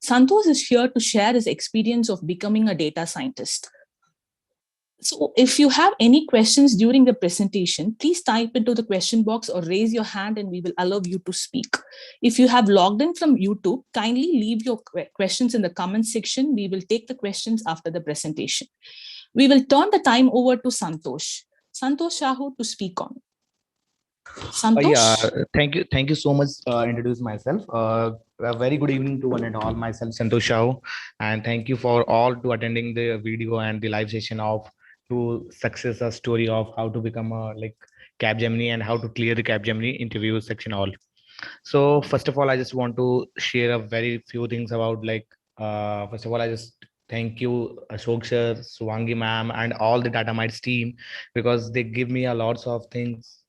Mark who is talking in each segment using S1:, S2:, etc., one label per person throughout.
S1: Santosh is here to share his experience of becoming a data scientist. So if you have any questions during the presentation, please type into the question box or raise your hand and we will allow you to speak. If you have logged in from YouTube, kindly leave your questions in the comment section. We will take the questions after the presentation. We will turn the time over to Santosh. Santosh Shahu to speak on. Santosh?
S2: Thank you so much. Introduce myself. A very good evening to one and all. Myself Santosh Shahu, and thank you for all to attending the video and the live session of to success a story of how to become a like Capgemini and how to clear the Capgemini interview section all. So first of all, I just want to share a very few things about like first of all, I just thank you Ashok sir, Swangi ma'am, and all the DataMites team because they give me a lots of things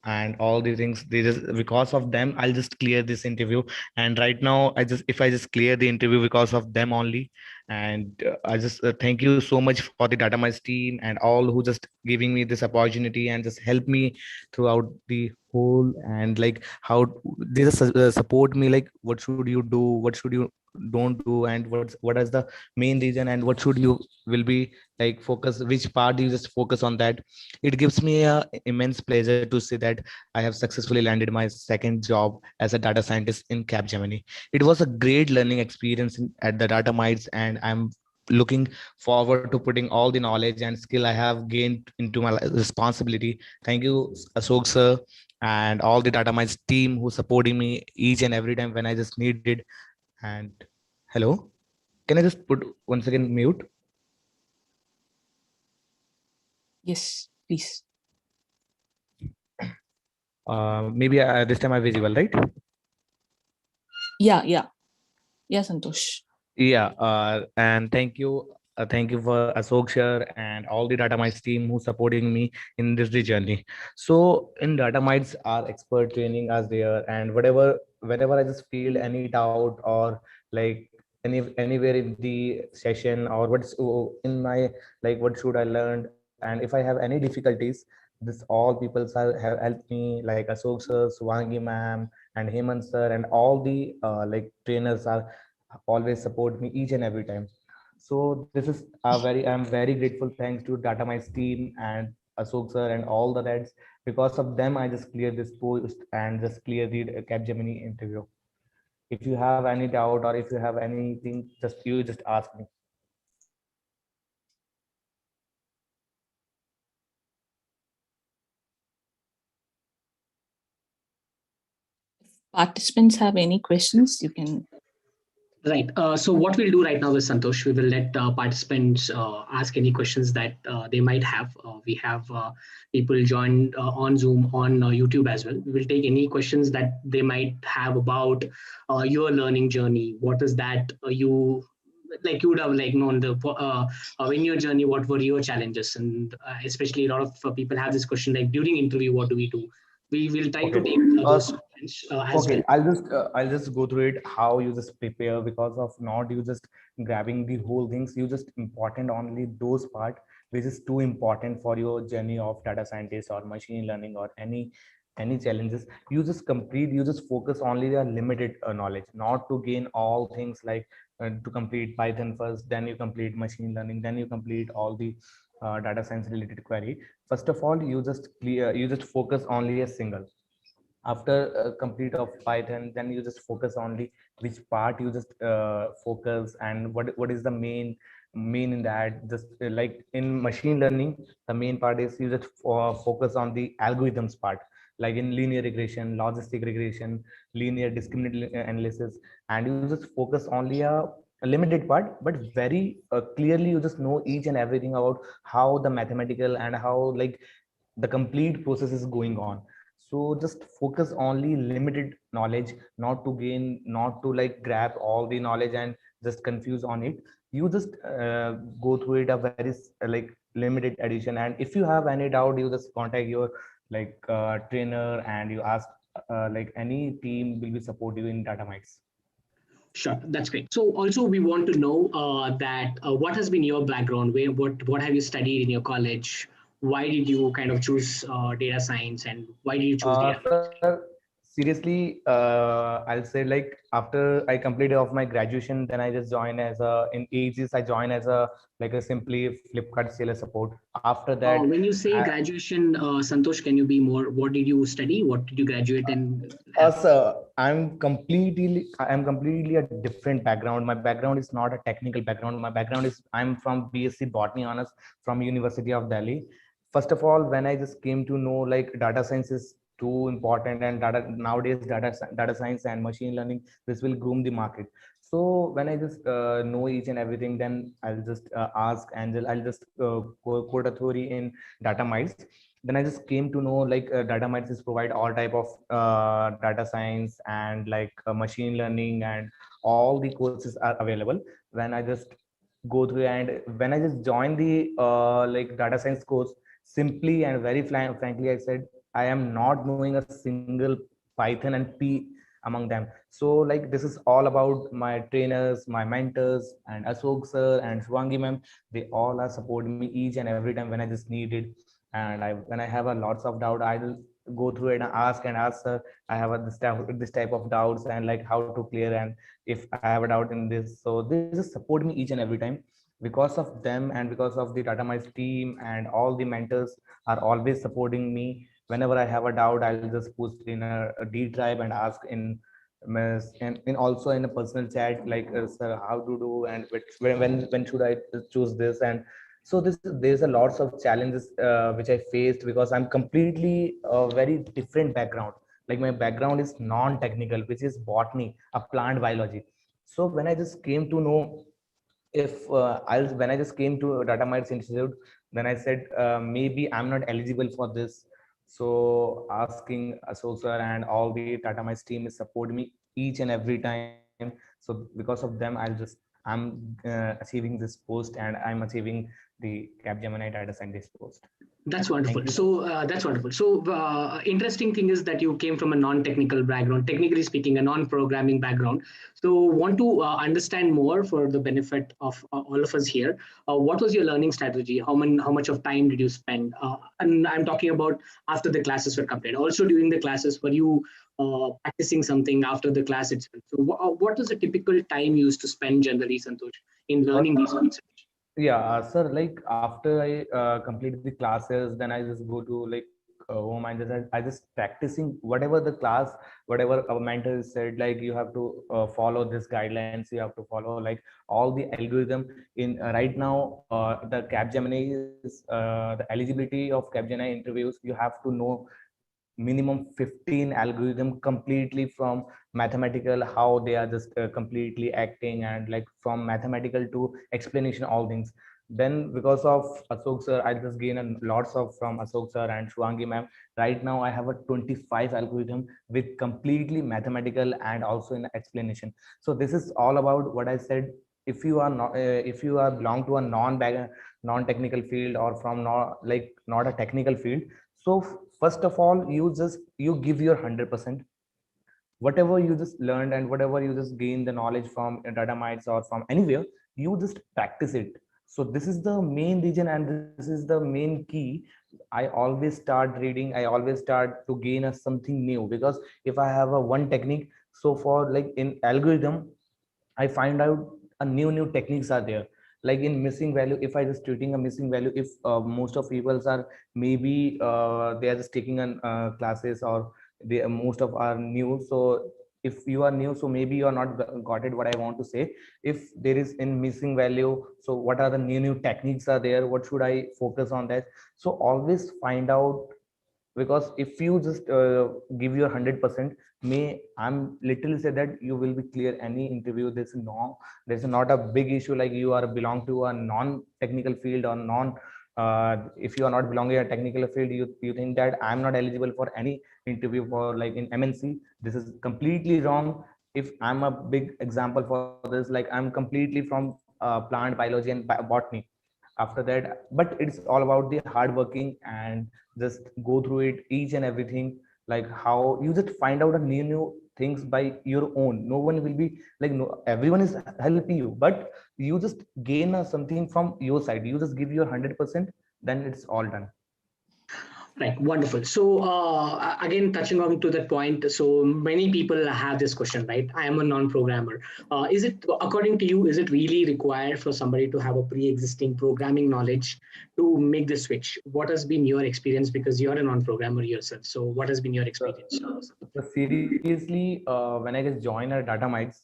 S2: and all the things they just because of them I'll just clear this interview. And right now I just clear the interview because of them only. And I just thank you so much for the DataMites team and all who just giving me this opportunity and just help me throughout the whole. And like how they just support me like what should you do, what should you don't do, and what is the main reason and what should you will be like focus, which part you just focus on that. It gives me a immense pleasure to say that I have successfully landed my second job as a data scientist in Capgemini. It was a great learning experience at the DataMites, and I'm looking forward to putting all the knowledge and skill I have gained into my responsibility. Thank you, Ashok sir, and all the DataMites team who supporting me each and every time when I just needed. And hello, can I just put once again mute?
S1: Yes, please.
S2: Maybe this time I'm visible, right?
S1: Yeah, Santosh.
S2: Yeah, and thank you for Ashok sir and all the DataMites team who supporting me in this journey. So in DataMites, our expert training us there, and whenever I just feel any doubt or like anywhere in the session or what's in my like what should I learn, and if I have any difficulties, this all people have helped me like Ashok sir, Swangi ma'am, and Hemant sir, and all the like trainers are always support me each and every time. So this is a very I'm very grateful thanks to DataMice team and Ashok sir and all the reds. Because of them I just clear this post and just clear the Capgemini interview. If you have any doubt or if you have anything, just ask me.
S1: Participants have any questions, you can.
S3: Right. So what we'll do right now is, Santosh, we will let participants ask any questions that they might have. We have people joined on Zoom, on YouTube as well. We will take any questions that they might have about your learning journey. What is that you like you would have like known the in your journey, what were your challenges? And especially a lot of people have this question like during interview, what do we do? We will try to
S2: Okay.
S3: take those questions as
S2: Okay,
S3: well.
S2: I'll just go through it how you just prepare. Because of not you just grabbing the whole things, you just important only those part which is too important for your journey of data scientist or machine learning or any challenges. You just complete, you just focus only the limited knowledge, not to gain all things like to complete Python first, then you complete machine learning, then you complete all the data science related query. First of all, you just focus only a single. After complete of Python, then you just focus only which part you just focus, and what is the main in that. Just like in machine learning, the main part is you just focus on the algorithms part, like in linear regression, logistic regression, linear discriminant analysis. And you just focus only a limited part, but very clearly you just know each and everything about how the mathematical and how like the complete process is going on. So just focus only limited knowledge, not to gain, not to like grab all the knowledge and just confuse on it. You just go through it a very like limited edition. And if you have any doubt, you just contact your like trainer and you ask like any team will be support you in DataMites.
S3: Sure, that's great. So also we want to know that what has been your background? What have you studied in your college? Why did you kind of choose data science, and why did you choose data?
S2: Sir, Seriously, I'll say like after I completed of my graduation, then I just joined as a in ages. I joined as a like a simply Flipkart seller support. After that,
S3: When you say graduation, Santosh, can you be more? What did you study? What did you graduate and have?
S2: sir, I'm completely a different background. My background is not a technical background. My background is I'm from BSc Botany Honors from University of Delhi. First of all, when I just came to know like data science is too important and data nowadays data science and machine learning, this will groom the market. So when I just know each and everything, then I'll just ask Angel. I'll just code a theory in DataMites. Then I just came to know like DataMites is provide all type of data science and like machine learning and all the courses are available. When I just go through and when I just joined the like data science course, simply and very frankly, I said I am not knowing a single Python and P among them. So like this is all about my trainers, my mentors, and Ashok sir and Shwangi ma'am. They all are supporting me each and every time when I just need it. And when I have a lots of doubt, I'll go through it and ask sir, I have this type of doubts and like how to clear, and if I have a doubt in this, so they just support me each and every time. Because of them and because of the DataMice team and all the mentors are always supporting me. Whenever I have a doubt, I'll just post in a D drive and ask and also in a personal chat like sir, how to do and when should I choose this. And so there's a lots of challenges which I faced because I'm completely a very different background. Like my background is non-technical, which is botany, a plant biology. So when I just came to know if when I just came to DataMites Institute, then I said maybe I'm not eligible for this. So asking Ashok sir and all the DataMites team is support me each and every time. So because of them, I'm achieving this post and I'm achieving the Capgemini data scientist post.
S3: That's
S2: Thank
S3: wonderful.
S2: you.
S3: So that's wonderful. So interesting thing is that you came from a non-technical background, technically speaking, a non-programming background. So want to understand more for the benefit of all of us here. What was your learning strategy? How much of time did you spend? And I'm talking about after the classes were completed. Also during the classes, were you practicing something after the class itself? So what was the typical time you used to spend generally, Santosh, in learning these concepts?
S2: Yeah, sir, like after I complete the classes, then I just go to like home and I just practicing whatever the class, whatever our mentor said, like you have to follow this guidelines, you have to follow like all the algorithm in right now the Capgemini is the eligibility of Capgemini interviews, you have to know minimum 15 algorithm completely from mathematical how they are just completely acting and like from mathematical to explanation all things. Then because of Ashok sir, I just gain a lots of from Ashok sir and Shwangi ma'am. Right now I have a 25 algorithm with completely mathematical and also in explanation. So this is all about what I said. If you are not if you are belong to a non technical field or from not a technical field, so first of all you just you give your 100%. Whatever you just learned and whatever you just gain the knowledge from DataMites or from anywhere, you just practice it. So this is the main reason and this is the main key. I always start reading, I always start to gain a something new, because if I have a one technique, so for like in algorithm I find out a new techniques are there. Like in missing value, if I just treating a missing value, if most of peoples are maybe they are just taking an classes or they most of are new. So if you are new, so maybe you are not got it what I want to say. If there is in missing value, so what are the new techniques are there? What should I focus on that? So always find out, because if you just give your 100%, may I'm literally say that you will be clear any interview. There's not a big issue like you are belong to a non-technical field or non if you are not belonging to a technical field, you think that I'm not eligible for any interview for like in MNC. This is completely wrong. If I'm a big example for this, like I'm completely from plant biology and botany. After that, but it's all about the hard working and just go through it each and everything, like how you just find out a new things by your own. No one will be like, no, everyone is helping you, but you just gain something from your side. You just give your 100%, then it's all done.
S3: Right, wonderful. So again, touching on to that point, so many people have this question, right? I am a non-programmer. Is it, according to you, is it really required for somebody to have a pre-existing programming knowledge to make the switch? What has been your experience? Because you're a non-programmer yourself. So what has been your experience?
S2: So seriously, when I just joined a DataMites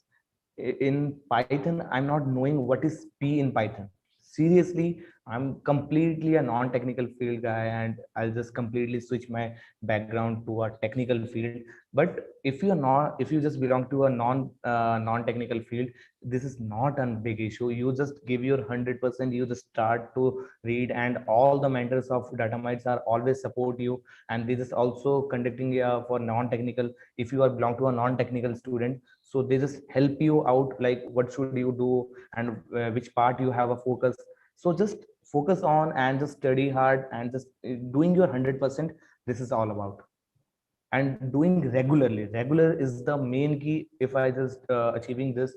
S2: in Python, I'm not knowing what is P in Python. Seriously, I'm completely a non-technical field guy, and I'll just completely switch my background to a technical field. But if you just belong to a non-technical field, this is not a big issue. You just give your 100%. You just start to read, and all the mentors of DataMites are always support you, and this is also conducting for non-technical. If you are belong to a non-technical student, so they just help you out, like what should you do and which part you have a focus. So just focus on and just study hard and just doing your 100%. This is all about, and doing regular is the main key. If I just achieving this,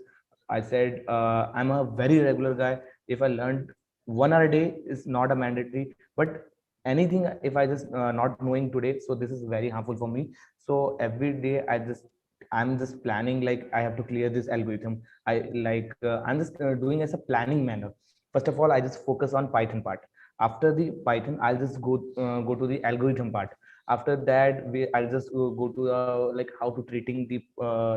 S2: I said I'm a very regular guy. If I learned 1 hour a day is not a mandatory, but anything if I just not knowing today, so this is very harmful for me. So every day I'm just planning, like I have to clear this algorithm. I'm just doing as a planning manner. First of all, I just focus on Python part. After the Python, I'll just go to the algorithm part. After that, I'll just go to like how to treating the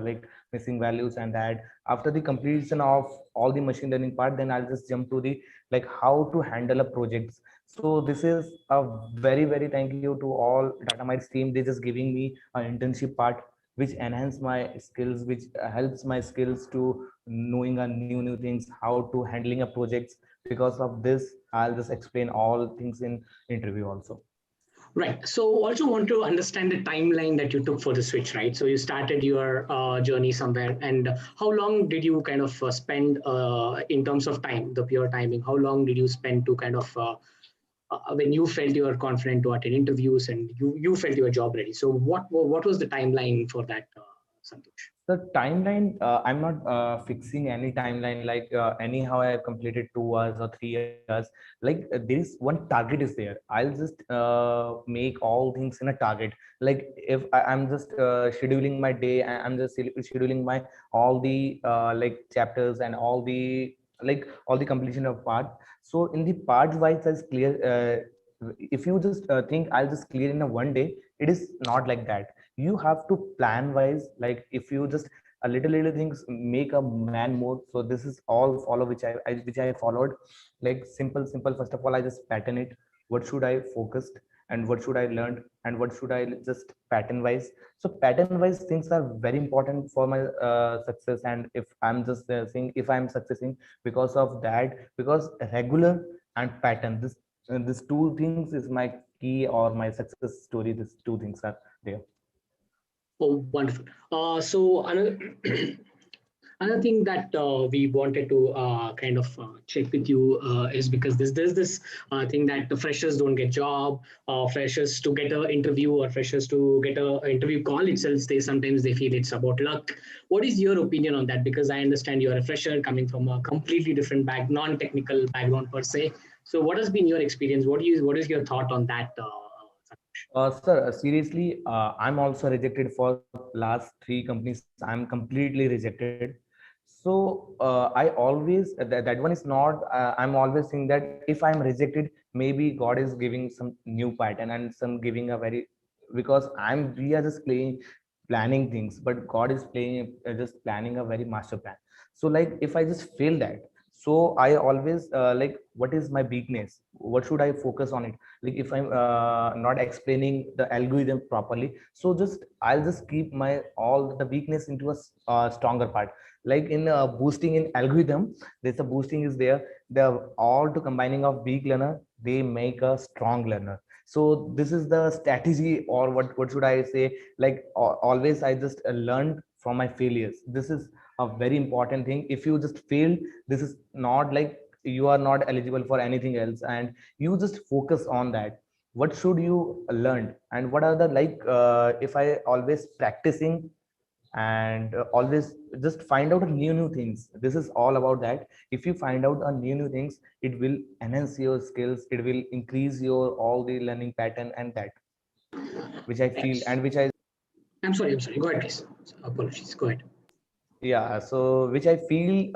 S2: like missing values, and that after the completion of all the machine learning part, then I'll just jump to the like how to handle a projects. So this is a very thank you to all DataMites team. They just giving me an internship part which enhance my skills, which helps my skills to knowing a new things, how to handling a projects. Because of this, I'll just explain all things in interview also.
S3: Right. So also want to understand the timeline that you took for the switch, right? So you started your journey somewhere, and how long did you kind of spend in terms of time, the pure timing? How long did you spend to kind of when you felt you were confident to attend interviews and you felt you were job ready? So what was the timeline for that, Santosh?
S2: The timeline, I'm not fixing any timeline. Like anyhow, I have completed 2 hours or 3 hours. Like there is one target is there. I'll just make all things in a target. Like if I'm just scheduling my day, I'm just scheduling my all the like chapters and all the like all the completion of part. So in the part wise, as clear. If you just think I'll just clear in a 1 day, it is not like that. You have to plan wise. Like if you just a little things make a man more. So this is all follow which I followed. Like simple. First of all, I just pattern it. What should I focused, and what should I learn, and what should I just pattern wise. So pattern wise things are very important for my success. And if I'm just saying if I'm successing because of that, because regular and pattern, this two things is my key or my success story. These two things are there.
S3: Oh, wonderful. So another another thing that we wanted to kind of check with you is because there's this thing that the freshers don't get job, freshers to get an interview or freshers to get a interview call itself, they sometimes they feel it's about luck. What is your opinion on that? Because I understand you're a fresher coming from a completely different non-technical background per se. So what has been your experience? What is your thought on that?
S2: Sir, seriously, I'm also rejected for last three companies. I'm completely rejected. So I always that one is not. I'm always saying that if I'm rejected, maybe God is giving some new pattern and some giving a very, because we are just planning things, but God is playing just planning a very master plan. So like if I just fail that, so I always like what is my weakness? What should I focus on it? Like if I'm not explaining the algorithm properly, so just I'll just keep my all the weakness into a stronger part. Like in boosting in algorithm, there's a boosting is there. The all to combining of weak learner, they make a strong learner. So this is the strategy, or what should I say? Like always I just learned from my failures. This is a very important thing. If you just fail, this is not like you are not eligible for anything else, and you just focus on that. What should you learn, and what are the like if I always practicing, and always just find out new things. This is all about that. If you find out a new things, it will enhance your skills, it will increase your all the learning pattern, and that. which I feel and which I
S3: I'm sorry. Go ahead, please. Apologies. Go ahead.
S2: yeah, so which I feel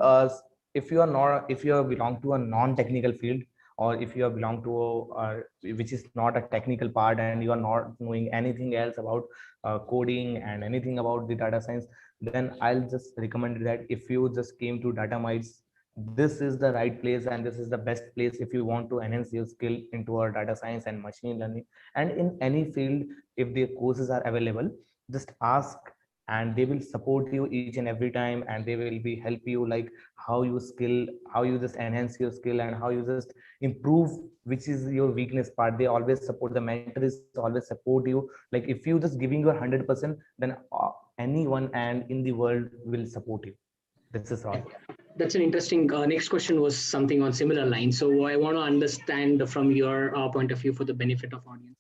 S2: if you are not, if you belong to a non-technical field, or if you belong to which is not a technical part, and you are not knowing anything else about coding and anything about the data science, then I'll just recommend that if you just came to DataMites, this is the right place and this is the best place if you want to enhance your skill into our data science and machine learning. And in any field, if the courses are available, just ask, and they will support you each and every time, and they will be help you like how you skill, how you just enhance your skill, and how you just improve which is your weakness part. They always support, the mentor is always support you. Like if you just giving your 100%, then anyone and in the world will support you. This is all.
S3: That's an interesting. Next question was something on similar lines. So I want to understand from your point of view for the benefit of audience.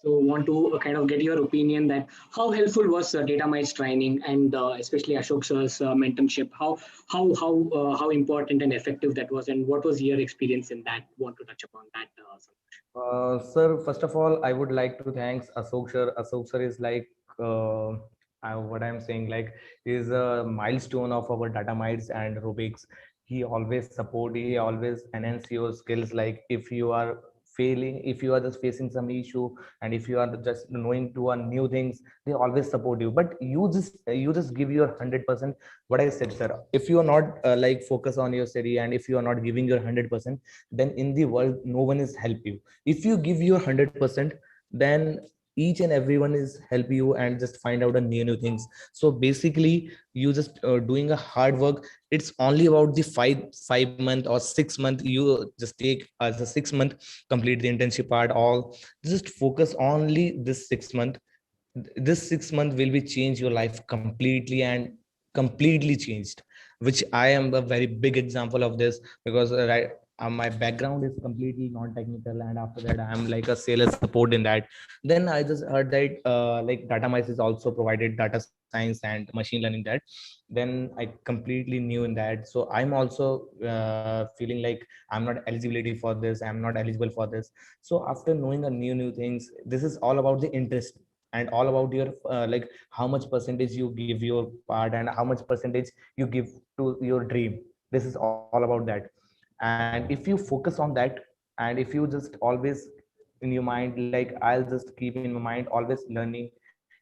S3: So want to kind of get your opinion that how helpful was DataMites training, and especially Ashok sir's mentorship. How important and effective that was, and what was your experience in that? Want to touch upon that?
S2: Sir, first of all, I would like to thanks Ashok sir. Ashok sir is like what I'm saying, like is a milestone of our DataMites and Rubik's. He always support, he always enhance your skills. Like if you are failing, if you are just facing some issue, and if you are just knowing to new things, they always support you. But you just give your 100%. What I said, sir, if you are not like focus on your study, and if you are not giving your 100%, then in the world no one is help you. If you give your 100%, then each and everyone is help you and just find out a new things. So basically you just doing a hard work. It's only about the five month or 6 month. You just take as a 6 month, complete the internship part all. Just focus only this 6 month. This 6 month will be change your life completely and completely changed, which I am a very big example of this. Because right, my background is completely non-technical, and after that I am like a sales support in that. Then I just heard that like DataMice is also provided data science and machine learning that. Then I completely new in that, so I'm also feeling like I'm not eligibility for this, I'm not eligible for this. So after knowing a new things, this is all about the interest, and all about your like how much percentage you give your part, and how much percentage you give to your dream. This is all about that. And if you focus on that, and if you just always in your mind, like I'll just keep in my mind always learning.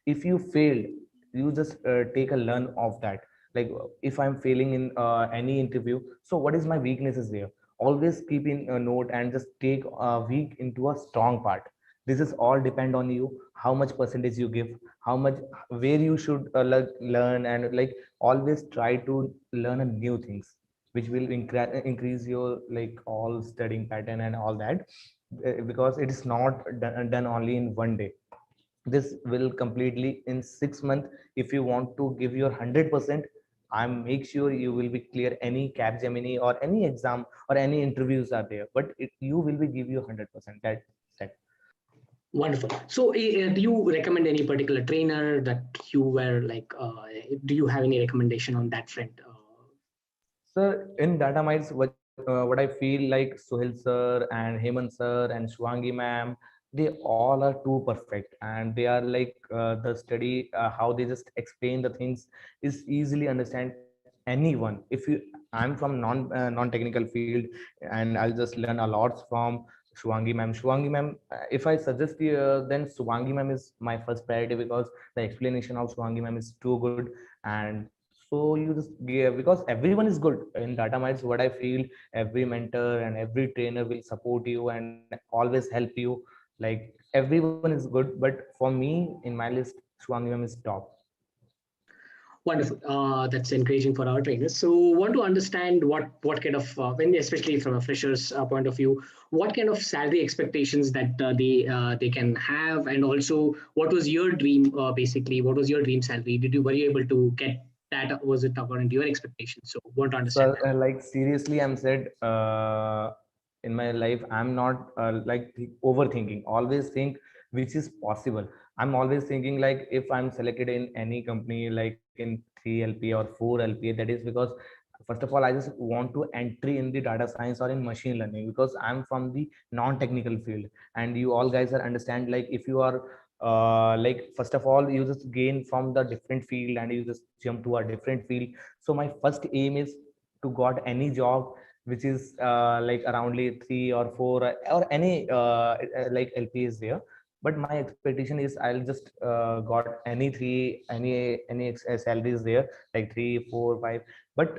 S2: If you failed, you just take a learn of that. Like if I'm failing in any interview, so what is my weaknesses there? Always keep in a note and just take a weak into a strong part. This is all depend on you, how much percentage you give, how much, where you should learn, and like always try to learn a new things, which will increase your like all studying pattern and all that. Because it is not done only in one day. This will completely in 6 months. If you want to give your 100%, I make sure you will be clear any Capgemini or any exam or any interviews are there, but you will be give you 100%. That set.
S3: Wonderful. So, do you recommend any particular trainer that you were like? Do you have any recommendation on that front?
S2: Sir, in DataMites, what I feel like Sohil sir and Hemant sir and Shwangi ma'am, they all are too perfect, and they are like the study how they just explain the things is easily understand anyone. If you, I'm from non-technical field, and I'll just learn a lot from Shwangi ma'am. Shwangi ma'am, if I suggest you, then Shwangi ma'am is my first priority, because the explanation of Shwangi ma'am is too good. And so you just give, because everyone is good in DataMites. What I feel, every mentor and every trainer will support you and always help you. Like everyone is good, but for me in my list, Shwangi ma'am is top.
S3: Wonderful. That's encouraging for our trainers. So, want to understand what kind of when, especially from a fresher's point of view, what kind of salary expectations that they can have, and also what was your dream? Basically, what was your dream salary? Were you able to get that? Was it according to your expectations? So, want to understand
S2: So
S3: that.
S2: like seriously, I'm said in my life, I'm not like overthinking. Always think which is possible. I'm always thinking like if I'm selected in any company, like in 3 LP or 4 LP, that is because first of all, I just want to entry in the data science or in machine learning, because I'm from the non-technical field, and you all guys are understand, like if you are like first of all, you just gain from the different field and you just jump to a different field. So my first aim is to got any job which is like aroundly 3 or 4 or any like LP is there. But my expectation is I'll just got any three, any salary is there, like 3, 4, 5. But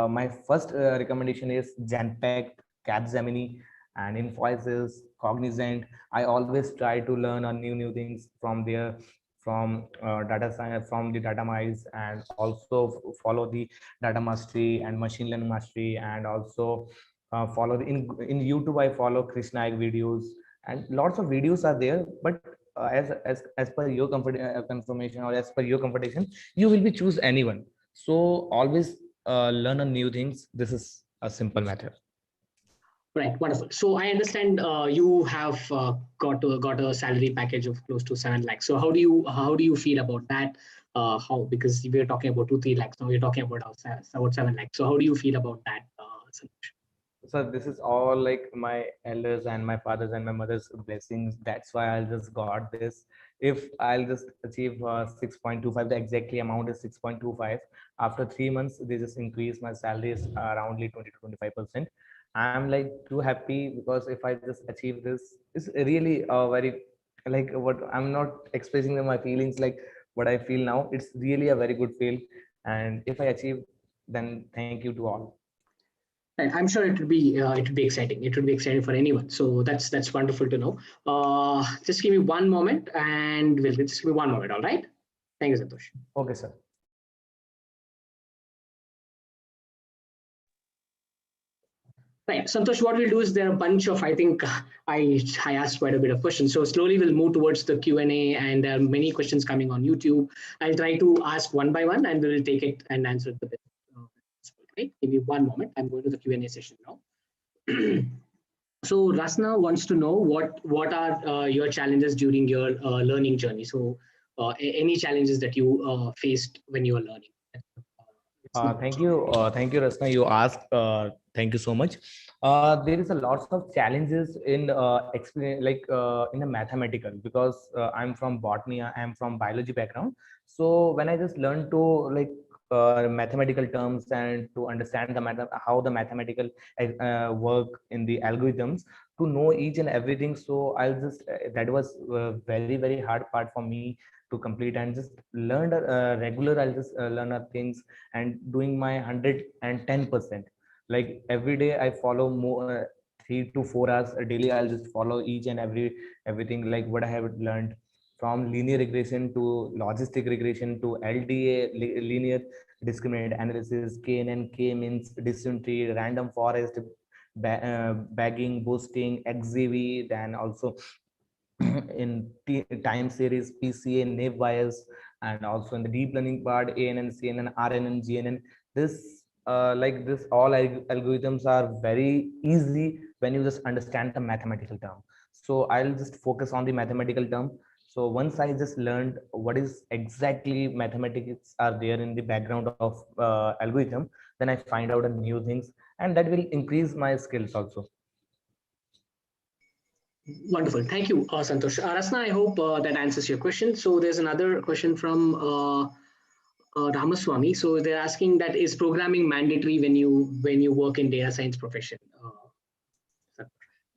S2: my first recommendation is Genpact, Capgemini, and Infosys, Cognizant. I always try to learn on new things from there, from data science, from the DataMites, and also follow the data mastery and machine learning mastery, and also follow the, in YouTube I follow Krishna videos, and lots of videos are there. But as per your comfort confirmation, or as per your comfortation, you will be choose anyone. So always learn on new things. This is a simple method.
S3: Right, wonderful. So I understand you have got a salary package of close to 7 lakhs. So how do you feel about that? How, because we are talking about 2-3 lakhs now, we're talking about 7 lakhs. So how do you feel about that, Santosh?
S2: So this is all like my elders and my fathers and my mother's blessings. That's why I'll just got this. If I'll just achieve 6.25, the exactly amount is 6.25. After 3 months, they just increase my salary is around 20 to 25%. I'm like too happy, because if I just achieve this, it's really very, like, what I'm not expressing my feelings, like what I feel now. It's really a very good feel, and if I achieve, then thank you to all.
S3: Right, I'm sure it would be exciting. It would be exciting for anyone. So that's wonderful to know. Just give me one moment, and we'll just give me one moment. All right. Thank you, Santosh.
S2: Okay, sir.
S3: Right, Santosh, what we'll do is there are a bunch of, I think I asked quite a bit of questions. So slowly we'll move towards the Q&A, and there are many questions coming on YouTube. I'll try to ask one by one, and we'll take it and answer it the best possible. Right? Give me one moment. I'm going to the Q&A session now. So Rasna wants to know what are your challenges during your learning journey. So any challenges that you faced when you were learning.
S2: Thank you, Rasna. You asked. Thank you so much. There is a lots of challenges in explain, like in the mathematical, because I'm from botany, I'm from biology background. So when I just learned to like mathematical terms and to understand how the mathematical work in the algorithms, to know each and everything. So I'll just that was very hard part for me to complete, and just learn regular. I'll just learn things and doing my 110%. Like every day I follow more 3 to 4 hours daily. I'll just follow each and everything, like what I have learned, from linear regression to logistic regression to LDA, linear discriminant analysis, KNN, K-means, decision tree, random forest, bagging, boosting, XZV, then also in time series, PCA, naive bias, and also in the deep learning part, ANN, CNN, RNN, GNN. This like this all algorithms are very easy when you just understand the mathematical term. So I'll just focus on the mathematical term. So once I just learned what is exactly mathematics are there in the background of algorithm, then I find out a new things, and that will increase my skills also.
S3: Wonderful. Thank you, Santosh. Rasna, I hope that answers your question. So there's another question from Ramaswamy. So they're asking that is programming mandatory when you work in data science profession?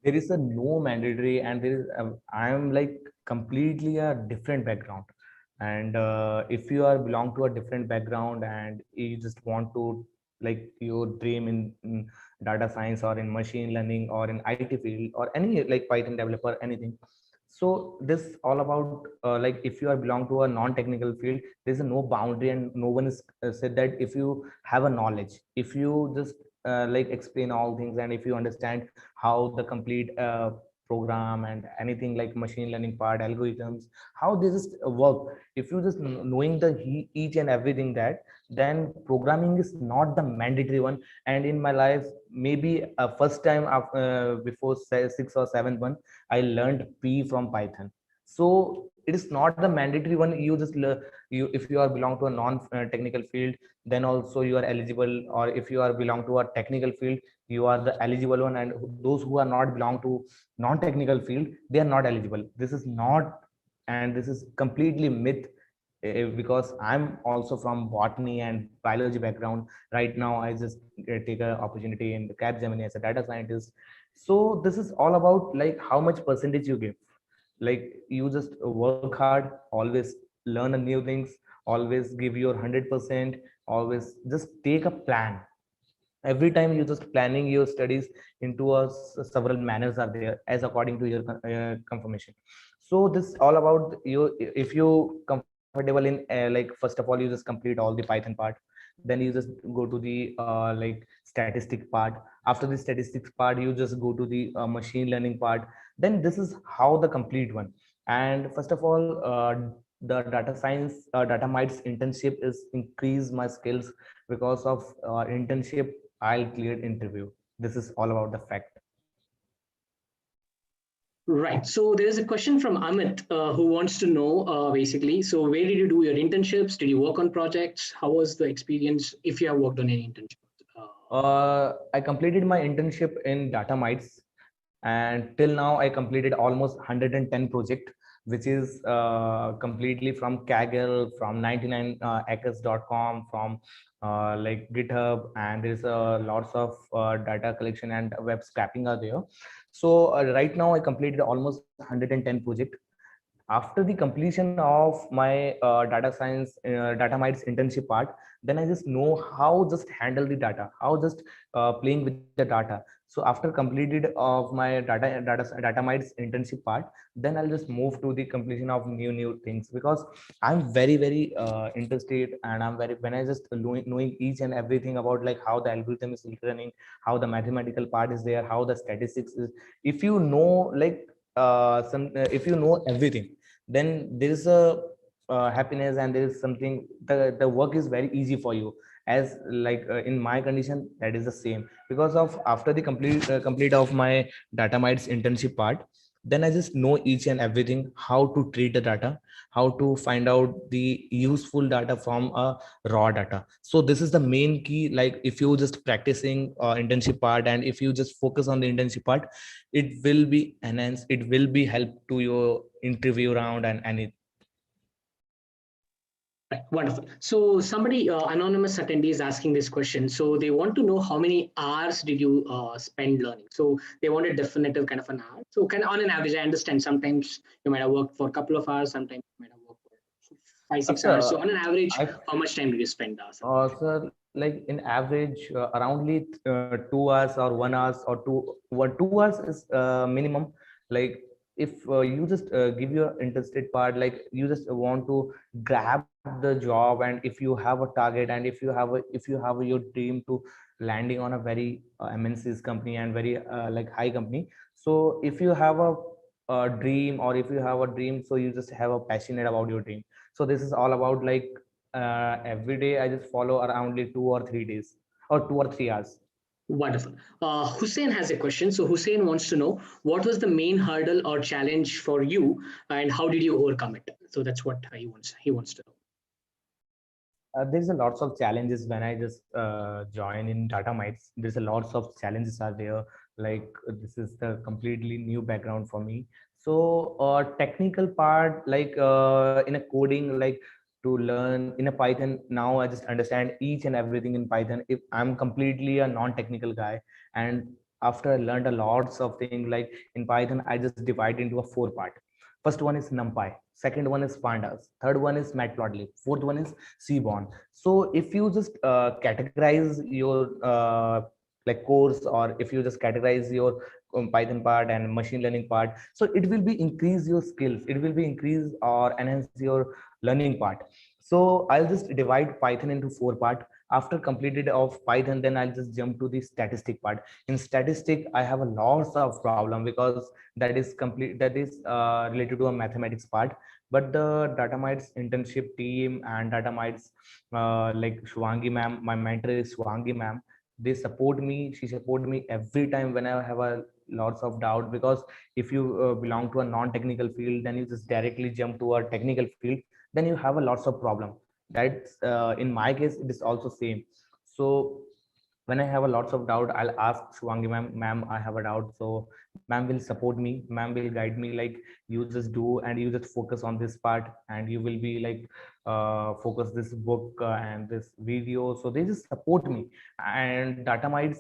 S2: There is a no mandatory, and there is I am like completely a different background. And if you are belong to a different background and you just want to, like, your dream in data science or in machine learning or in IT field or any like Python developer, anything. So this all about like if you are belong to a non-technical field, there's a no boundary, and no one is said that if you have a knowledge, if you just like explain all things, and if you understand how the complete program and anything like machine learning part, algorithms, how this is work, if you just knowing the each and everything, that then programming is not the mandatory one. And in my life, maybe first time before 6 or 7 months, I learned P from Python. So it is not the mandatory one. You just learn, you, if you are belong to a non technical field, then also you are eligible, or if you are belong to a technical field, you are the eligible one, and those who are not belong to non-technical field, they are not eligible. This is not and this is completely myth, because I'm also from botany and biology background. Right now, I just take an opportunity in the Capgemini as a data scientist. So this is all about like how much percentage you give. Like you just work hard, always learn new things, always give your 100%, always just take a plan. Every time you just planning your studies into several manners are there as according to your confirmation. So this all about you. If you comfortable in like first of all you just complete all the Python part, then you just go to the like statistic part. After the statistics part you just go to the machine learning part. Then this is how the complete one. And first of all, the data science data mites internship is increase my skills. Because of internship I'll clear interview. This is all about the fact.
S3: Right. So there is a question from Amit who wants to know basically. So where did you do your internships? Did you work on projects? How was the experience if you have worked on any internship?
S2: I completed my internship in DataMites, and till now I completed almost 110 project, which is completely from Kaggle, from 99acres.com, from like GitHub, and there's lots of data collection and web scraping are there. So right now I completed almost 110 project. After the completion of my data mites internship part, then I just know how just handle the data, how just playing with the data. So after completed of my data mites internship part, then I'll just move to the completion of new things, because I'm very interested, and I'm very, when I just knowing each and everything about like how the algorithm is running, how the mathematical part is there, how the statistics is. If you know like if you know everything, then there is a happiness, and there is something, the work is very easy for you. As like in my condition that is the same, because of after the complete of my data mites internship part, then I just know each and everything, how to treat the data, how to find out the useful data from a raw data. So this is the main key. Like if you just practicing internship part, and if you just focus on the internship part, it will be enhanced, it will be help to your interview round and any.
S3: Right, wonderful. So somebody, anonymous attendee is asking this question. So they want to know how many hours did you spend learning? So they want a definitive kind of an hour. So kind of on an average, I understand sometimes you might have worked for a couple of hours, sometimes you might have worked for 5, 6 hours. So on an average,
S2: I
S3: how much time did you spend?
S2: sir, like in average aroundly 2 hours or 1 hours or 2 hours is minimum. Like if you just give your interested part, like you just want to grab the job, and if you have a target, and if you have your dream to landing on a very MNC's company and very like high company. So if you have a dream, or if you have a dream, so you just have a passionate about your dream. So this is all about like every day I just follow around like 2 or 3 days or 2 or 3 hours.
S3: Wonderful. Hussein has a question. So Hussein wants to know what was the main hurdle or challenge for you, and how did you overcome it? So that's what he wants to know.
S2: There's a lots of challenges when I just join in DataMites. There's a lots of challenges are there. Like this is the completely new background for me. So technical part, like in a coding, like to learn in a Python. Now I just understand each and everything in Python. If I'm completely a non-technical guy, and after I learned a lots of things like in Python, I just divide into a 4 part. First one is NumPy, second one is Pandas, third one is Matplotlib, fourth one is Seaborn. So if you just categorize your like course, or if you just categorize your Python part and machine learning part, so it will be increase your skills, it will be increase or enhance your learning part. So I'll just divide Python into 4 part. After completed of Python, then I'll just jump to the statistic part. In statistic I have a lots of problem, because that is complete, that is related to a mathematics part. But the DataMites internship team and DataMites like Shwangi ma'am, my mentor is Shwangi ma'am, they support me, she support me every time when I have a lots of doubt. Because if you belong to a non-technical field, then you just directly jump to a technical field, then you have a lots of problem. That's in my case it is also same. So when I have a lots of doubt, I'll ask Shwangi ma'am, I have a doubt. So ma'am will support me, ma'am will guide me, like you just do and you just focus on this part, and you will be like focus this book and this video. So they just support me. And DataMites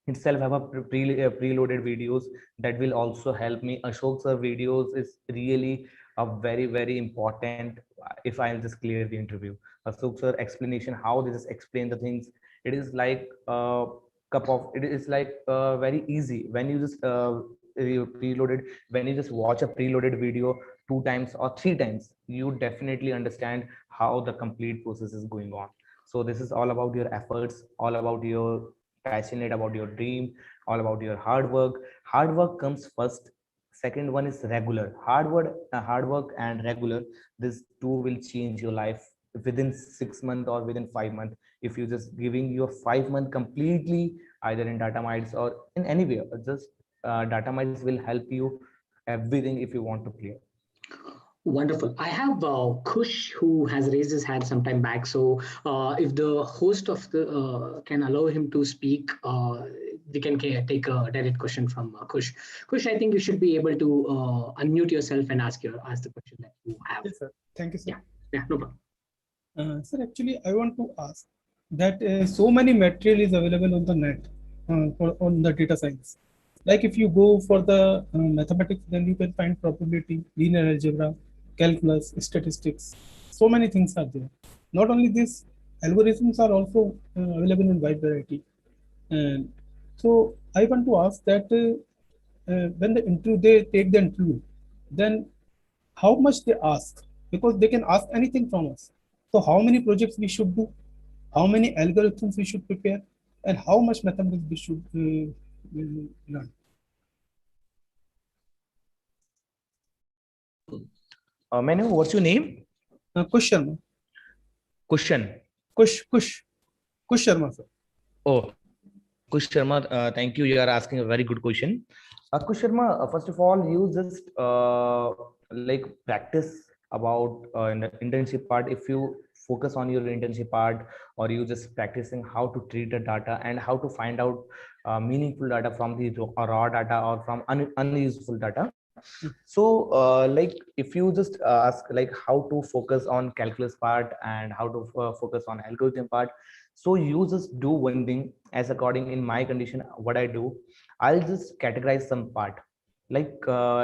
S2: itself have a preloaded videos that will also help me. Ashok sir videos is really a very important, if I'll just clear the interview. Ashok sir explanation, how they just explain the things, it is like a cup of, it is like very easy when you just preloaded, when you just watch a preloaded video 2 times or 3 times, you definitely understand how the complete process is going on. So this is all about your efforts, all about your passionate about your dream, all about your hard work. Hard work comes first. Second one is regular. Hard work and regular. This two will change your life within 6 months or within 5 months. If you just giving your 5 month completely either in DataMites or in anywhere, just DataMites will help you everything if you want to clear.
S3: Wonderful. I have Kush who has raised his hand some time back. So if the host of the can allow him to speak, we can take a direct question from Kush. Kush, I think you should be able to unmute yourself and ask the question that you have.
S4: Yes, sir. Thank you, sir.
S3: Yeah, no problem.
S4: Sir, actually, I want to ask that so many material is available on the net on the data science. Like if you go for the mathematics, then you can find probability, linear algebra, calculus, statistics. So many things are there. Not only this, algorithms are also available in wide variety. And so I want to ask that when they take the interview, then how much they ask, because they can ask anything from us. So how many projects we should do, how many algorithms we should prepare, and how much mathematics we should learn.
S2: Manu, what's your name?
S4: Kush Sharma.
S2: Question.
S4: Kush Sharma, sir.
S2: Oh, Kush Sharma, thank you. You are asking a very good question. Kush Sharma, first of all, you just like practice about in the internship part. If you focus on your internship part, or you just practicing how to treat the data and how to find out meaningful data from the raw data or from unuseful data. So like if you just ask like how to focus on calculus part and how to focus on algorithm part, so you just do one thing. As according in my condition, what I do, I'll just categorize some part. Like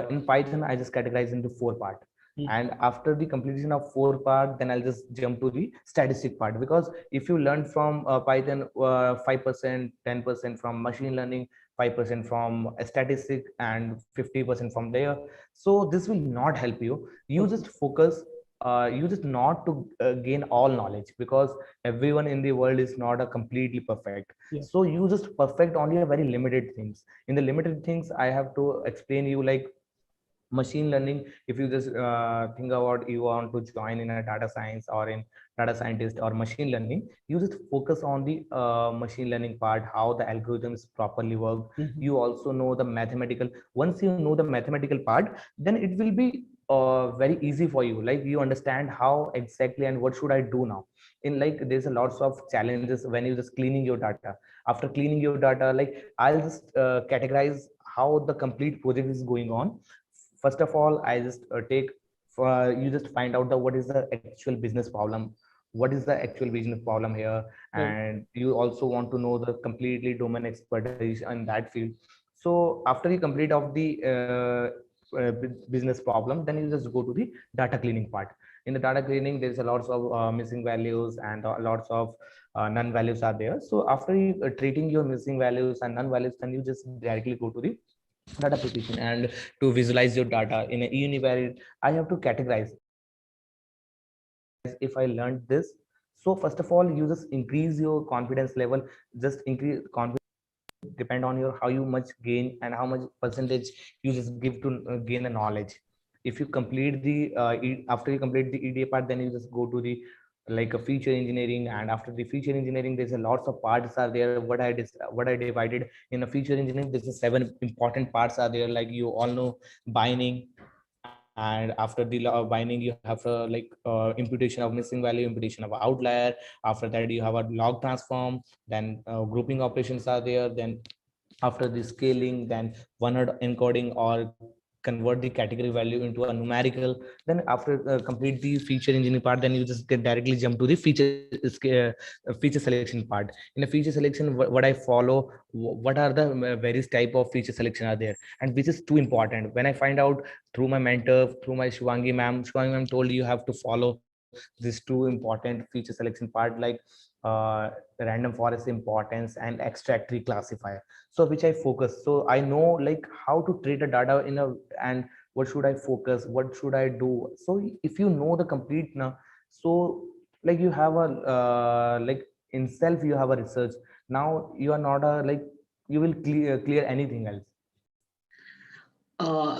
S2: in Python, I just categorize into 4 part. And after the completion of 4 part, then I'll just jump to the statistic part. Because if you learn from Python 5%, 10% from machine learning, 5% from a statistic, and 50% from there, so this will not help you. You just focus, you just not to gain all knowledge, because everyone in the world is not a completely perfect. So you just perfect only a very limited things. In the limited things, I have to explain you, like machine learning. If you just think about you want to join in a data science or in data scientist or machine learning, you just focus on the machine learning part, how the algorithms properly work. You also know the mathematical. Once you know the mathematical part, then it will be very easy for you. Like you understand how exactly and what should I do now. In like there's a lots of challenges when you just cleaning your data. After cleaning your data, like I'll just categorize how the complete project is going on. First of all, I just take you just find out the what is the actual business problem, what is the actual business problem here. And you also want to know the completely domain expertise in that field. So after you complete of the business problem, then you just go to the data cleaning part. In the data cleaning, there's a lots of missing values and lots of none values are there. So after you treating your missing values and none values, then you just directly go to the data preparation. And to visualize your data in a univariate, I have to categorize. If I learned this, so first of all, you just increase your confidence level. Just increase confidence, depend on your how you much gain and how much percentage you just give to gain the knowledge. If you complete the after you complete the EDA part, then you just go to the like a feature engineering. And after the feature engineering, there's a lots of parts are there. What I divided in a feature engineering, there's a 7 important parts are there. Like you all know binding, and after the binding you have like imputation of missing value, imputation of outlier. After that you have a log transform, then grouping operations are there. Then after the scaling, then one word encoding or convert the category value into a numerical. Then after complete the feature engineering part, then you just get directly jump to the feature selection part. In a feature selection, what I follow, what are the various type of feature selection are there, and which is too important. When I find out through my mentor, through my Shivangi ma'am told you have to follow these two important feature selection part, like uh, random forest importance and extractory classifier, so which I focus. So I know like how to treat a data in a, and what should I focus, what should I do. So if you know the complete now, so like you have a like in self you have a research. Now you are not a like you will clear anything else.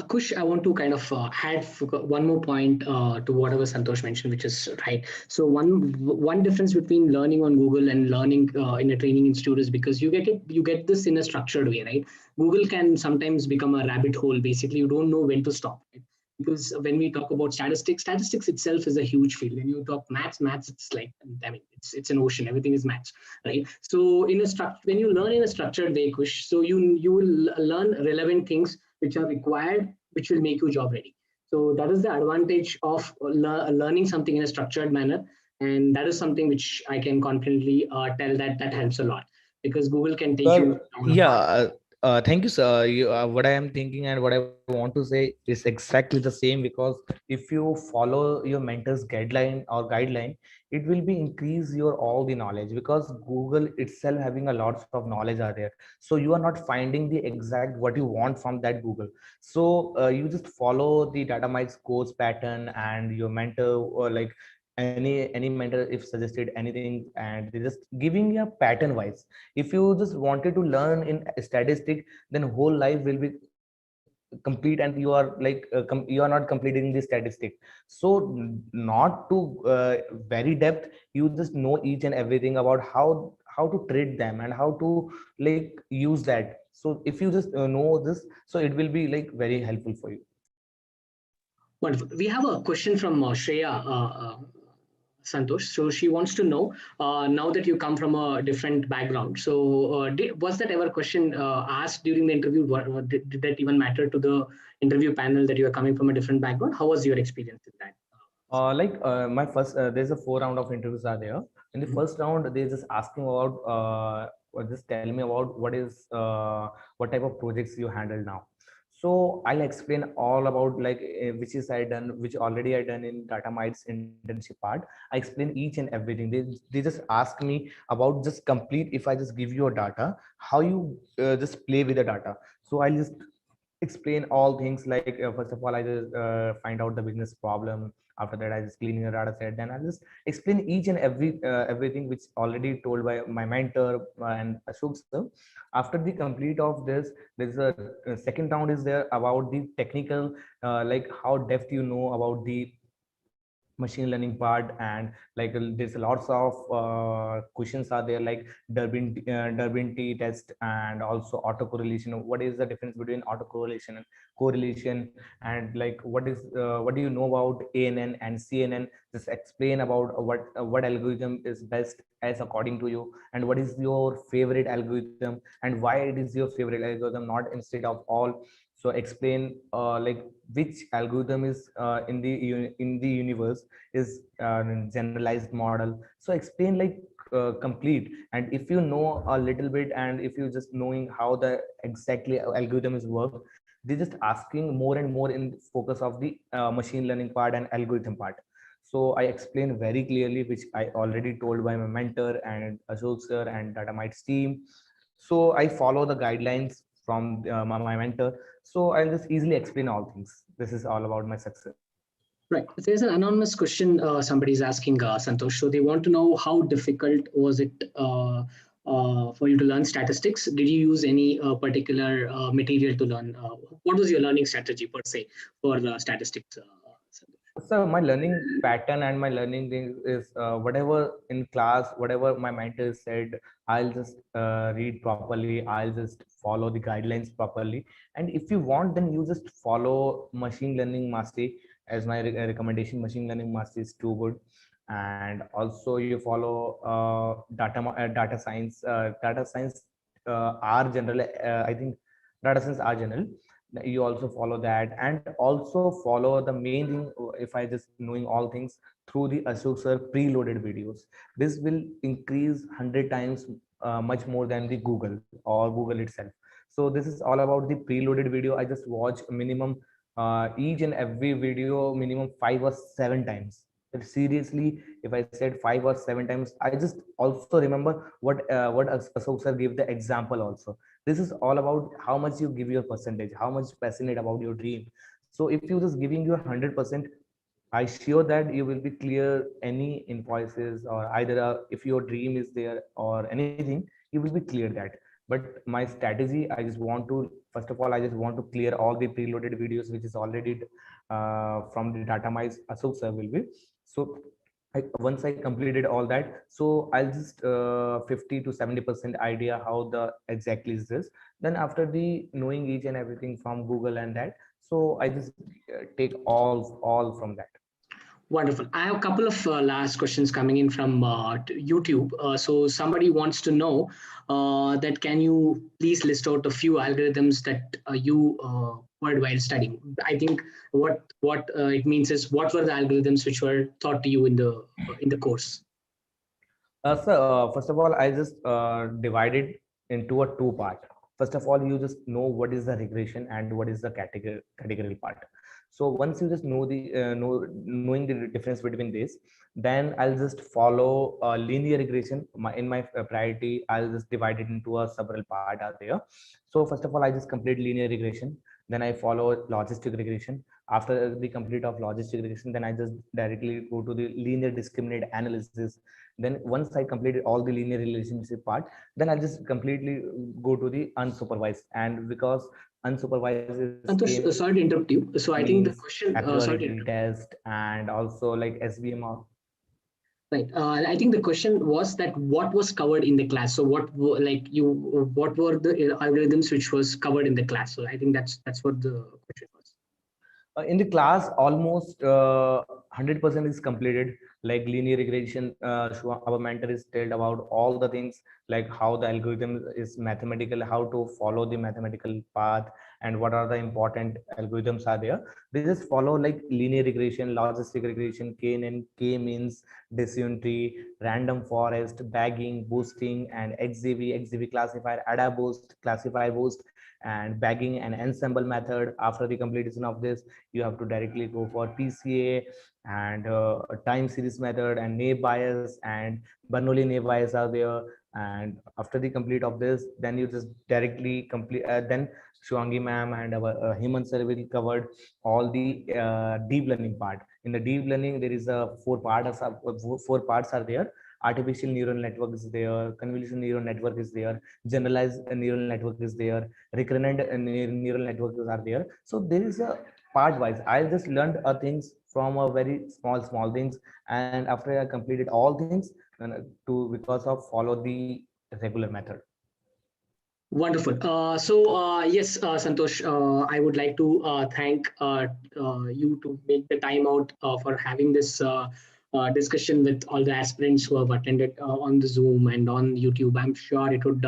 S3: Kush, I want to kind of add one more point to whatever Santosh mentioned, which is right. So one difference between learning on Google and learning in a training institute is because you get this in a structured way, right? Google can sometimes become a rabbit hole. Basically, you don't know when to stop. Right? Because when we talk about statistics itself is a huge field. When you talk maths, it's like, I mean, it's an ocean. Everything is maths, right? So when you learn in a structured way, Kush, so you will learn relevant things which are required, which will make you job ready. So that is the advantage of learning something in a structured manner, and that is something which I can confidently tell that helps a lot, because Google can take you
S2: Well,
S3: down a
S2: yeah.
S3: path.
S2: Thank you, sir. What I am thinking and what I want to say is exactly the same, because if you follow your mentor's guideline, it will be increase your all the knowledge, because Google itself having a lots of knowledge are there. So you are not finding the exact what you want from that Google. So you just follow the DataMites course pattern, and your mentor or like any mentor if suggested anything, and they just giving you a pattern wise. If you just wanted to learn in statistic, then whole life will be complete, and you are like you are not completing the statistic. So not to very depth, you just know each and everything about how to treat them and how to like use that. So if you just know this, so it will be like very helpful for you.
S3: Wonderful. We have a question from Shreya Santosh. So she wants to know, now that you come from a different background, so was that ever question asked during the interview? Did that even matter to the interview panel, that you are coming from a different background? How was your experience with that?
S2: My first, there's a 4 round of interviews are there. In the first round, they just asking about, or just tell me about what type of projects you handle now. So I'll explain all about like which is I done, which already I done in DataMites internship part. I explain each and everything. They just ask me about just complete. If I just give you a data, how you just play with the data. So I'll just explain all things like first of all I just find out the business problem. After that I just clean your data set, then I'll just explain each and everything which already told by my mentor and Ashok sir. After the complete of this, there's a second round is there about the technical, like how depth you know about the machine learning part. And like there's lots of questions are there, like Durbin T test, and also autocorrelation. What is the difference between autocorrelation and correlation? And like what do you know about ANN and CNN? Just explain about what algorithm is best as according to you, and what is your favorite algorithm, and why it is your favorite algorithm, not instead of all. So explain like which algorithm is in the universe is generalized model. So explain like complete. And if you know a little bit, and if you just knowing how the exactly algorithm is work, they just asking more and more in focus of the machine learning part and algorithm part. So I explained very clearly, which I already told by my mentor and Ashok sir and DataMites team. So I follow the guidelines from my mentor. So I'll just easily explain all things. This is all about my success.
S3: Right. There's an anonymous question somebody's asking, Santosh. So they want to know, how difficult was it for you to learn statistics? Did you use any particular material to learn? What was your learning strategy per se for the statistics? Santosh?
S2: So my learning pattern and my learning thing is whatever in class, whatever my mentor said, I'll just read properly. I'll just follow the guidelines properly. And if you want, then you just follow machine learning mastery as my recommendation. Machine learning mastery is too good. And also you follow data science. Data science are general. I think data science are general. You also follow that, and also follow the main thing. If I just knowing all things through the Ashok sir preloaded videos, this will increase 100 times much more than the Google or Google itself. So this is all about the preloaded video. I just watch minimum each and every video minimum 5 or 7 times. But seriously, if I said 5 or 7 times, I just also remember what Ashok sir gave the example also. This is all about how much you give your percentage, how much passionate about your dream. So if you just giving your 100%, I sure that you will be clear any invoices, or either if your dream is there or anything, you will be clear that. But my strategy, I just want to, first of all, I just want to clear all the preloaded videos which is already from the DataMites Ashok sir will be. So once I completed all that, so I'll just 50 to 70% idea how the exactly is this. Then after the knowing each and everything from Google and that, so I just take all from that.
S3: Wonderful. I have a couple of last questions coming in from YouTube. So somebody wants to know that can you please list out a few algorithms that you heard while studying? I think what it means is what were the algorithms which were taught to you in the course?
S2: First of all, I just divided into a two part. First of all, you just know what is the regression and what is the categorical part. So once you just know the knowing the difference between this, then I'll just follow linear regression. In my priority, I'll just divide it into a several part are there. So first of all, I just complete linear regression. Then I follow logistic regression. After the complete of logistic regression, then I just directly go to the linear discriminant analysis. Then once I completed all the linear relationship part, then I'll just completely go to the unsupervised. And because unsupervised is
S3: Santosh, sorry to interrupt you. So I think the
S2: means
S3: question, sorry to
S2: aperiority
S3: interrupt.
S2: test, and also like SVMR.
S3: Right. I think the question was that what was covered in the class. So what were the algorithms which was covered in the class? So I think that's what the question was.
S2: In the class, almost 100% is completed. Like linear regression, our mentor is told about all the things, like how the algorithm is mathematical, how to follow the mathematical path, and what are the important algorithms are there. They just follow like linear regression, logistic regression, K means decision tree, random forest, bagging, boosting, and XZV classifier, ADA boost, classifier boost, and bagging and ensemble method. After the completion of this, you have to directly go for PCA and time series method and naive Bayes and Bernoulli naive Bayes are there. And after the complete of this, then you just directly complete. Then Shwangi ma'am and our Hemant sir will covered all the deep learning part. In the deep learning, there is a four parts are there. Artificial neural network is there, convolutional neural network is there, generalized neural network is there, recurrent neural networks are there. So there is a part wise. I just learned things from a very small things, and after I completed all things, to because of follow the regular method.
S3: Wonderful. Yes, Santosh, I would like to thank you to make the time out for having this discussion with all the aspirants who have attended on the Zoom and on YouTube. I'm sure it would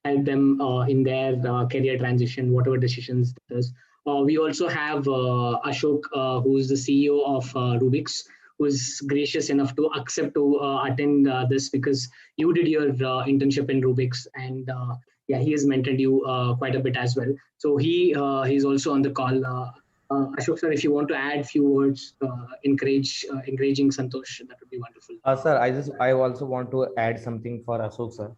S3: help them in their career transition, whatever decisions it is. We also have Ashok, who is the CEO of Rubik's, who is gracious enough to accept to attend this because you did your internship in Rubik's and yeah, he has mentored you quite a bit as well. So he's also on the call. Ashok sir, if you want to add a few words, encouraging Santosh, that would be wonderful.
S2: Sir, I also want to add something for Ashok sir.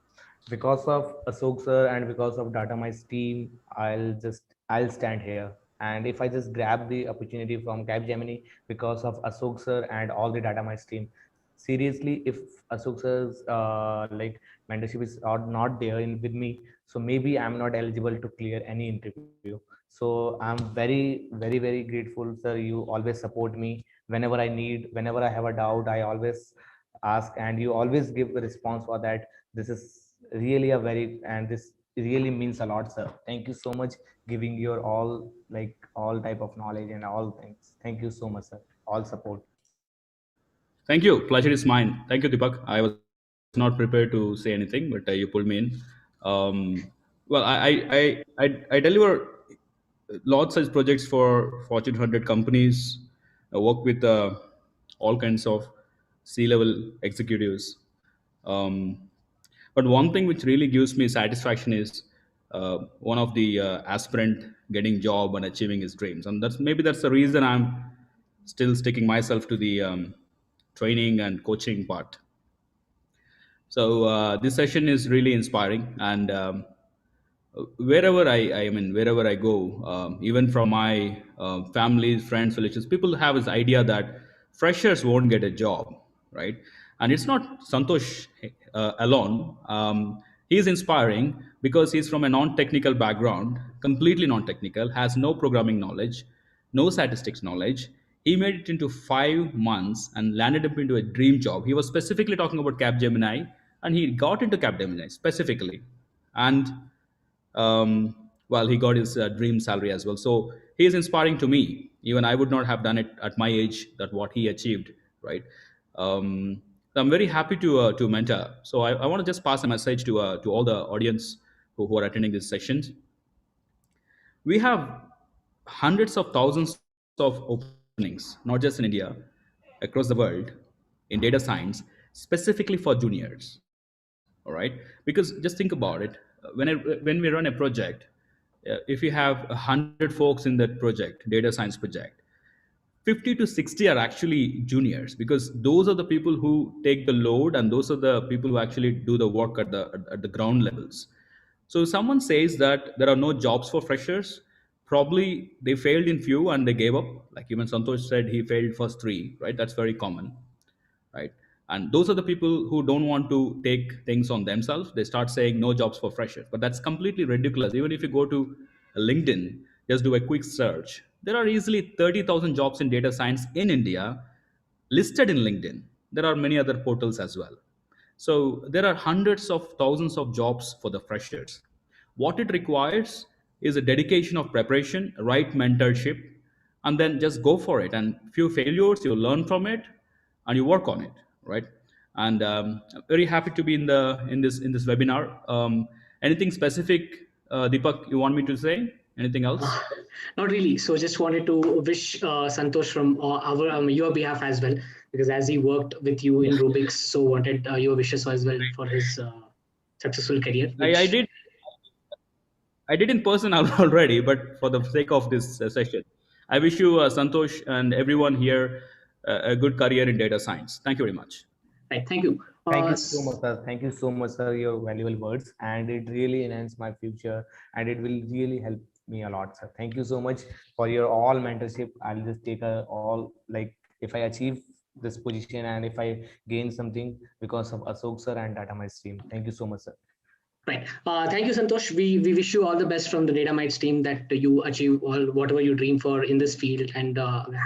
S2: Because of Ashok sir and because of DataMice team, I'll stand here. And if I just grab the opportunity from Capgemini because of Ashok sir and all the DataMice team, seriously, if Ashok sir's like mentorship is not there with me, so maybe I'm not eligible to clear any interview. So I'm very, very, very grateful, sir. You always support me, whenever I need, whenever I have a doubt, I always ask, and you always give the response for that. This is really a very, and this really means a lot, sir. Thank you so much, giving your all, like all type of knowledge and all things. Thank you so much, sir. All support.
S5: Thank you. Pleasure is mine. Thank you, Deepak. I was not prepared to say anything, but you pulled me in. Well, I deliver large size projects for Fortune 100 companies. I work with all kinds of C-level executives. Um, but one thing which really gives me satisfaction is one of the aspirant getting job and achieving his dreams, and that's the reason I'm still sticking myself to the training and coaching part. So this session is really inspiring, and wherever I go, even from my family, friends, relatives, people have this idea that freshers won't get a job, right? And it's not Santosh alone. He's inspiring because he's from a non-technical background, completely non-technical, has no programming knowledge, no statistics knowledge. He made it into 5 months and landed up into a dream job. He was specifically talking about Capgemini, and he got into Capgemini specifically. And well, he got his dream salary as well. So he is inspiring to me. Even I would not have done it at my age, that what he achieved, right? So I'm very happy to mentor. So I want to just pass a message to all the audience who are attending these sessions. We have hundreds of thousands of openings, not just in India, across the world, in data science, specifically for juniors. All right, because just think about it. When we run a project, if you have 100 folks in that project, data science project, 50 to 60 are actually juniors, because those are the people who take the load, and those are the people who actually do the work at the ground levels. So if someone says that there are no jobs for freshers, probably they failed in few and they gave up. Like even Santosh said, he failed first three, right? That's very common, right? And those are the people who don't want to take things on themselves. They start saying no jobs for freshers, but that's completely ridiculous. Even if you go to LinkedIn, just do a quick search, there are easily 30,000 jobs in data science in India listed in LinkedIn. There are many other portals as well. So there are hundreds of thousands of jobs for the freshers. What it requires is a dedication of preparation, right mentorship, and then just go for it. And few failures, you learn from it, and you work on it, right? And I'm very happy to be in this webinar. Anything specific, Deepak, you want me to say? Anything else?
S3: Not really. So just wanted to wish Santosh from your behalf as well, because as he worked with you in Rubik's, so wanted your wishes as well for his successful career.
S5: I did. I did in person already, but for the sake of this session, I wish you, Santosh, and everyone here a good career in data science. Thank you very much.
S3: Right. Thank you.
S2: Thank you so much, sir. Thank you so much, sir. Your valuable words, and it really enhance my future, and it will really help me a lot, sir. Thank you so much for your all mentorship. I'll just take a all, like, if I achieve this position and if I gain something because of Ashok sir and DataMites team. Thank you so much, sir.
S3: Right. Thank you, Santosh. We wish you all the best from the DataMites team, that you achieve all whatever you dream for in this field, and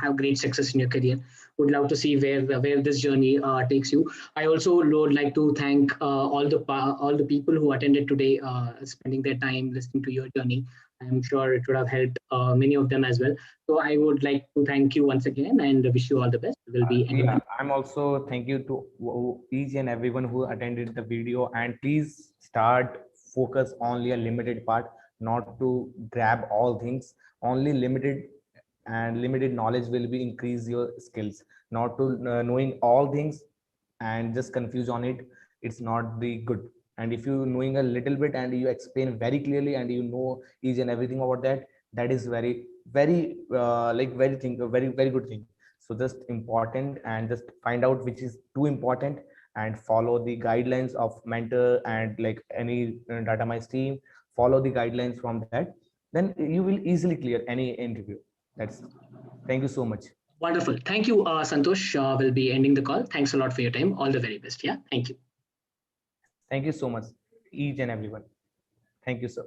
S3: have great success in your career. Would love to see where this journey takes you. I also would like to thank all the people who attended today, spending their time listening to your journey. I'm sure it would have helped many of them as well. So I would like to thank you once again and wish you all the best. We'll be
S2: yeah, I'm also thank you to each and everyone who attended the video, and please start focus only a limited part, not to grab all things. Only limited, and limited knowledge will be increase your skills, not to knowing all things and just confuse on it. It's not the good. And if you knowing a little bit and you explain very clearly and you know each and everything about that, that is very like very good thing. So just important, and just find out which is too important, and follow the guidelines of mentor and like any DataMites team. Follow the guidelines from that, then you will easily clear any interview. That's Thank you so much.
S3: wonderful. Thank you, Santosh. We'll be ending the call. Thanks a lot for your time. All the very best. Yeah. Thank you.
S2: Thank you so much, each and everyone. Thank you, sir.